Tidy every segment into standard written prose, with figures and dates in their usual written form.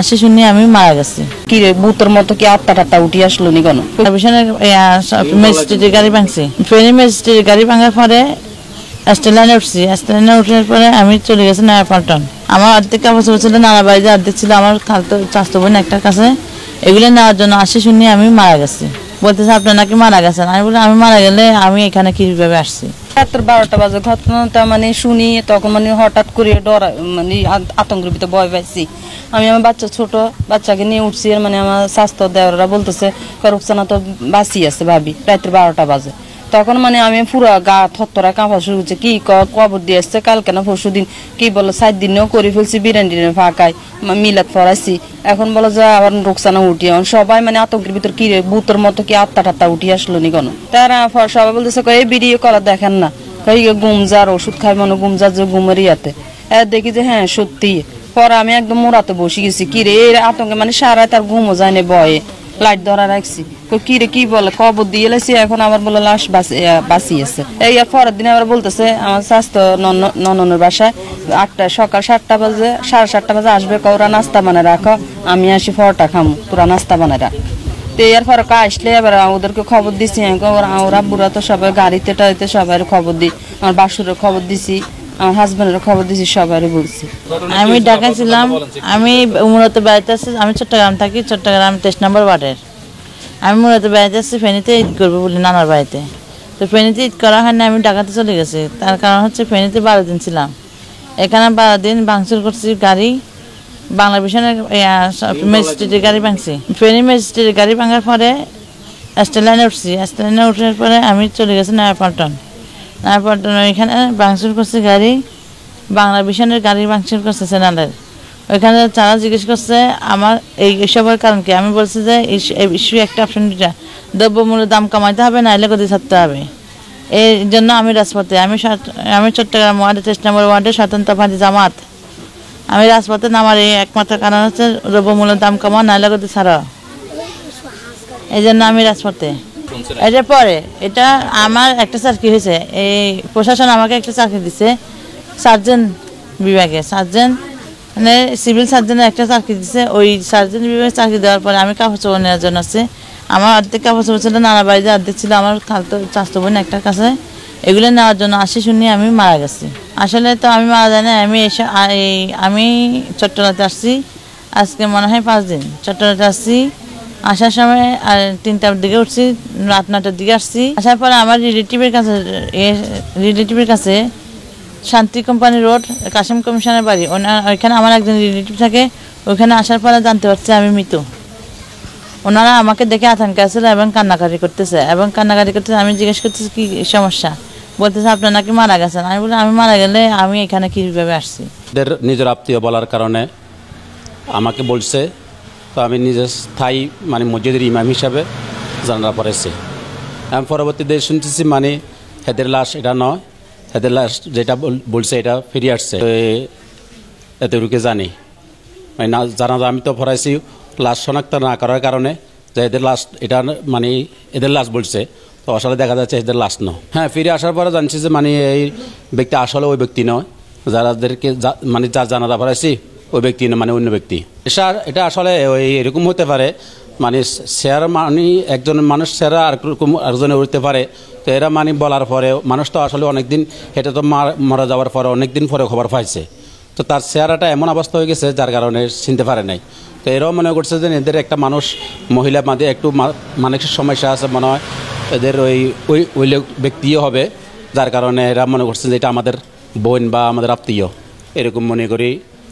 আসে শুনি আমি মারা গেছি। কি রে ভূতের মতো কি আত্মা উঠি আসলো নি কেন? ম্যাজিস্ট্রেটের গাড়ি ভাঙছি, ফেনী ম্যাজিস্ট্রেটের গাড়ি ভাঙার পরে স্টেলাইনে উঠছি। স্টেলাইনে উঠার পরে আমি চলে গেছি নয়াপল্টন। আমার অর্ধেক কাপড় ছিল নানা বাড়িতে, অর্ধেক ছিল আমার খালতো চাচতো বোন একটার কাছে। এগুলো নেওয়ার জন্য আসে শুনি আমি মারা গেছি। বলতেছে আপনার নাকি মারা গেছেন। আমি বলি আমি মারা গেলে আমি এখানে কিভাবে আসছি। রাত্র 12টা বাজে ঘটনাটা শুনি, তখন হঠাৎ করে ডরা আতঙ্কের ভিতরে ভয় পাইছি। আমি আমার বাচ্চা ছোট বাচ্চাকে নিয়ে উঠছি, আমার স্বাস্থ্য দেওয়ারা বলতেছে রুকসানা তো বাঁচি আছে ভাবি। রাত্র 12টা বাজে তখন আমি পুরো গা থরথরা কাঁপা শুরু হচ্ছে। কি কবর দিয়ে আসছে কালকে না পরশু দিন, কি বলো 7 দিনেও করে ফেলছি, বিরান্ডিনে ফাঁকায় মিলাদ ফরাইছি। এখন বলো যে আবার রুকসানা উঠি। সবাই আতঙ্কের ভিতর কি রে ভূতের মতো কি আত্মা উঠি আসলো নি কেন? তারা সবাই বলতেছে এই ভিডিও করা দেখেন না, গুমজার ওষুধ খাই গুমজার যে ঘুমের ইয়াতে। দেখি যে হ্যাঁ সত্যি। পরে আমি একদম মোড়াতে বসে গেছি। কি রে এই আতঙ্কে সারা তার ঘুমও যায়নি, বয়ে লাইট ধরা রাখছি। কি রে কি বলে কবর দিয়ে এলাইছি, এখন আবার বলে লাশ বাঁচিয়েছে। এই পরের দিন আবার বলতেছে আমার স্বাস্থ্য নননের বাসায় সকাল 7টা বাজে 7:30 বাজে আসবে, ওরা নাস্তা বানায় রাখো, আমি আসি পরোটা খামো, তোরা নাস্তা বানায় রাখ। তো এর পরে আসলে এবার ওদেরকে খবর দিছি। ওরা বুড়া তো সবাই গাড়িতে টাড়িতে সবাই খবর দিই, আমার বাসুরের খবর দিছি, আমার হাজবেন্ডের খবর দিছি, সবাই বলছি। আমি ঢাকায় ছিলাম, আমি মূলত বাড়িতে আসছি। আমি চট্টগ্রাম থাকি, চট্টগ্রাম 23 নম্বর ওয়ার্ডের। আমি মূলত বাড়িতে আসছি ফেনীতে ঈদ করবো বলি নানার বাড়িতে। তো ফেনীতে ঈদ করার কারণে আমি ঢাকাতে চলে গেছি। তার কারণ হচ্ছে ফেনীতে 12 দিন ছিলাম। এখানে 12 দিন ভাঙচুর করছি গাড়ি, বাংলা মিশনের ম্যাজিস্ট্রেটের গাড়ি ভাঙছি। ফেনী ম্যাজিস্ট্রেটের গাড়ি ভাঙার পরে স্টেলাইনে উঠছি। স্টেলাইনে উঠার পরে আমি চলে গেছি নয়াপল্টন। নয়াপল্টন ওইখানে ভাঙচুর করছি গাড়ি, বাংলা মিশনের গাড়ি ভাঙচুর করছে চ্যানেলের। ওইখানে তারা জিজ্ঞেস করছে আমার এইসবের কারণ কি। আমি বলছি যে এই ইস্যু একটা অপশন, দ্রব্যমূল্যের দাম কমাইতে হবে, নাইলে গদি ছাড়তে হবে। এই জন্য আমি রাজপথে, আমি চট্টগ্রাম ওয়ার্ডে 23 নম্বর ওয়ার্ডে স্বতন্ত্র পার্টি জামাত। আমি রাজপথে নামার এই একমাত্র কারণ হচ্ছে দ্রব্যমূল্যের দাম কমা, নাইলে গদি ছাড়া। এই জন্য আমি রাজপথে। এটার পরে এটা আমার একটা চাকরি হয়েছে, এই প্রশাসন আমাকে একটা চাকরি দিছে সার্জন বিভাগে। সার্জন সিভিল সার্জনের একটা চাকরি দিচ্ছে। ওই সার্জন বিভাগে চাকরি দেওয়ার পরে আমি কাপড় চোপড় নেওয়ার জন্য আসছি। আমার অর্ধেক কাপড় চোপড় ছিল নানা বাড়িতে, অর্ধেক ছিল আমার খালতো চাচতো বোন একটার কাছে। এগুলো নেওয়ার জন্য আসি শুনি আমি মারা গেছি। আসলে তো আমি মারা যাই না, আমি চট্টগ্রামে আসছি আজকে মনে হয় 5 দিন। চট্টগ্রামে আসছি, আসার সময় আর 3টার দিকে উঠছি, রাত 9টার দিকে আসছি। আসার পরে আমার রিলেটিভের কাছে শান্তি কোম্পানি রোড কাশিম কমিশনের বাড়ি, ওইখানে আমার একজন রিলেটিভ থাকে। ওইখানে আসার পরে জানতে পারছি আমি মৃত। ওনারা আমাকে দেখে আতঙ্কে আসছিল এবং কান্নাকাটি করতেছে। আমি জিজ্ঞেস করতেছি কি সমস্যা, বলতেছে আপনার নাকি মারা গেছেন। আমি বলি আমি মারা গেলে আমি এখানে কীভাবে আসছি। নিজের আত্মীয় বলার কারণে আমাকে বলছে। তো আমি নিজের স্থায়ী মসজিদের ইমাম হিসাবে জানালা পড়েছি। আমি পরবর্তীতে শুনতেছি এদের লাশ এটা নয়, এদের লাশ যেটা বলছে এটা ফিরে আসছে। এতটুকু জানি জানাজা আমি তো পড়াইছি লাশ শনাক্ত না করার কারণে, যে এদের লাশ এটা এদের লাশ বলছে, তো আসলে দেখা যাচ্ছে এদের লাশ নয়। হ্যাঁ, ফিরে আসার পরে জানছি যে এই ব্যক্তি আসলে ওই ব্যক্তি নয়, যাদেরকে যার জানাজা পড়াইছি ওই ব্যক্তি নয়, অন্য ব্যক্তি। এটা আসলে ওই এরকম হতে পারে শেয়ার একজন মানুষ শেয়ারা আরেকজনে উঠতে পারে। তো এরা বলার পরে মানুষ তো আসলে অনেকদিন, এটা তো মারা যাওয়ার পরে অনেকদিন পরে খবর পাইছে। তো তার চেহারাটা এমন অবস্থা হয়ে গেছে যার কারণে চিনতে পারে নাই। তো এরাও মনে করছে যে এদের একটা মহিলা মাঝে একটু মানসিক সমস্যা আছে, মনে হয় এদের ওই ব্যক্তিও হবে, যার কারণে এরা মনে করছে যে এটা আমাদের বোন বা আমাদের আত্মীয়, এরকম মনে করি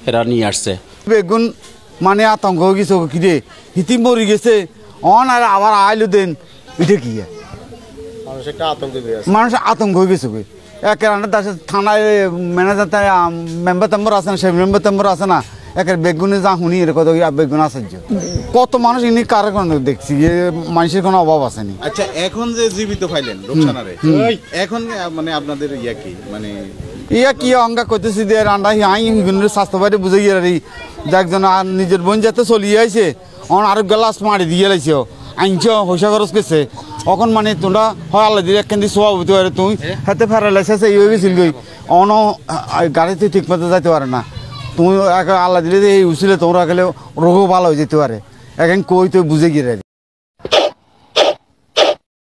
এরা নিয়ে আসছে। বেগুন আতঙ্ক হয়ে গেছে, কি রে হিতি মরি গেছে আর আবার আইলো দেন, এটা কি মানুষ আতঙ্ক হয়ে গেছে। থানায় ম্যানেজার মেম্বার টেম্বার আছে না, সেই মেম্বার টেম্বার আছে না, একের বেগুনে যা শুনি কত বেগুন আশ্চর্য। কত মানুষ ইনি কার দেখছি, মানুষের কোনো অভাব আসেনি। আচ্ছা, এখন যে জীবিত পাইলেন রুকসানারে, এখন আপনাদের ইয়া কি অঙ্গা করতেছি যে রান্না স্বাস্থ্য বাড়ি বুঝে গিয়ে একজন আর নিজের বোন যাতে চলিয়ে আইছে, আর গ্লাস মারি দিয়ে লাইছে, আইনছ পয়সা খরচ করছে। এখন তোমরা হয় আল্লাহ দিলে একখান দিয়ে সোয়া হইতে পারে, তুমি হাতে ফেরালাইছে এই হয়ে গেছিল গই, গাড়িতে ঠিক মতো যাইতে পারে না। তুমি আল্লাহ দিলে এই উছিলে তোমরা গেলে রোগও ভালো হয়ে যেতে পারে এখন কই তো বুঝে গিয়ে